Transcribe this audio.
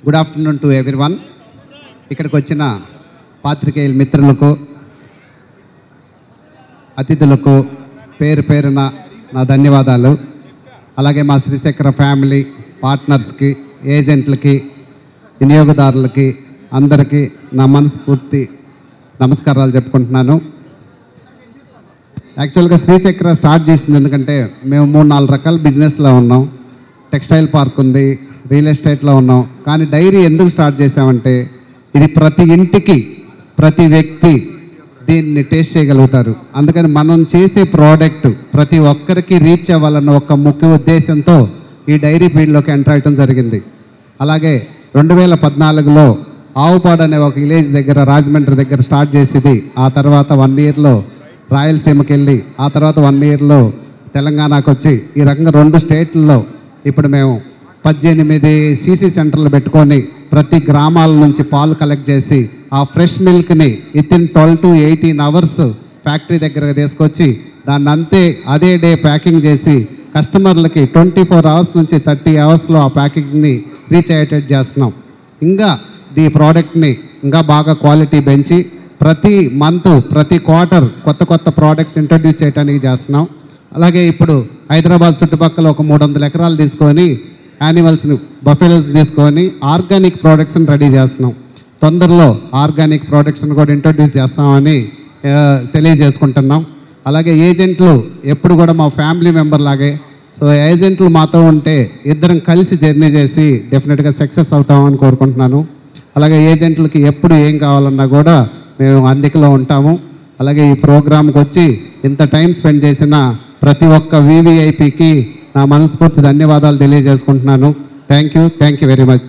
Good afternoon to everyone. ఇక్కడికి వచ్చిన పాత్రికేయుల మిత్రులకు, అతిథులకు పేరు పేరున నా ధన్యవాదాలు. అలాగే మా శ్రీచక్ర ఫ్యామిలీ పార్ట్నర్స్కి, ఏజెంట్లకి, వినియోగదారులకి అందరికీ నా మనస్ఫూర్తి నమస్కారాలు చెప్పుకుంటున్నాను. యాక్చువల్గా శ్రీచక్ర స్టార్ట్ చేసింది ఎందుకంటే మేము 3-4 రకాల బిజినెస్లో ఉన్నాం. టెక్స్టైల్ పార్క్ ఉంది, రియల్ ఎస్టేట్లో ఉన్నాం. కానీ డైరీ ఎందుకు స్టార్ట్ చేసామంటే ఇది ప్రతి ఇంటికి, ప్రతి వ్యక్తి దీన్ని టేస్ట్ చేయగలుగుతారు. అందుకని మనం చేసే ప్రోడక్ట్ ప్రతి ఒక్కరికి రీచ్ అవ్వాలన్న ఒక ముఖ్య ఉద్దేశంతో ఈ డైరీ ఫీల్డ్లోకి ఎంటర్ అయ్యడం జరిగింది. అలాగే 2014లో ఆవుపాడు అనే ఒక విలేజ్ దగ్గర, రాజమండ్రి దగ్గర స్టార్ట్ చేసేది. ఆ తర్వాత 1 ఇయర్లో రాయలసీమకి వెళ్ళి, ఆ తర్వాత 1 ఇయర్లో తెలంగాణకు వచ్చి, ఈ రకంగా 2 స్టేట్లలో ఇప్పుడు మేము 18 సీసీ సెంటర్లు పెట్టుకొని ప్రతి గ్రామాల నుంచి పాలు కలెక్ట్ చేసి ఆ ఫ్రెష్ మిల్క్ని వితిన్ 12 to 18 అవర్స్ ఫ్యాక్టరీ దగ్గరకు తీసుకొచ్చి దాన్ని అంతే అదే డే ప్యాకింగ్ చేసి కస్టమర్లకి 24 అవర్స్ నుంచి 30 అవర్స్లో ఆ ప్యాకింగ్ని రీచ్ అయ్యేటట్టు చేస్తున్నాం. ఇంకా ఈ ప్రోడక్ట్ని ఇంకా బాగా క్వాలిటీ పెంచి ప్రతి మంత్, ప్రతి క్వార్టర్ కొత్త ప్రోడక్ట్స్ ఇంట్రడ్యూస్ చేయడానికి చేస్తున్నాం. అలాగే ఇప్పుడు హైదరాబాద్ చుట్టుపక్కల ఒక 300 ఎకరాలు తీసుకొని యానిమల్స్ని, బఫెలోస్ తీసుకొని ఆర్గానిక్ ప్రోడక్ట్స్ని రెడీ చేస్తున్నాం. తొందరలో ఆర్గానిక్ ప్రోడక్ట్స్ని కూడా ఇంట్రడ్యూస్ చేస్తామని తెలియజేసుకుంటున్నాం. అలాగే ఏజెంట్లు ఎప్పుడు కూడా మా ఫ్యామిలీ మెంబర్ లాగే. సో ఏజెంట్లు మాతో ఉంటే ఇద్దరం కలిసి జర్నీ చేసి డెఫినెట్గా సక్సెస్ అవుతామని కోరుకుంటున్నాను. అలాగే ఏజెంట్లకి ఎప్పుడు ఏం కావాలన్నా కూడా మేము అందులో ఉంటాము. అలాగే ఈ ప్రోగ్రామ్కి వచ్చి ఇంత టైం స్పెండ్ చేసిన ప్రతి ఒక్క VVIPకి నా మనస్ఫూర్తి ధన్యవాదాలు తెలియజేసుకుంటున్నాను. Thank you very much.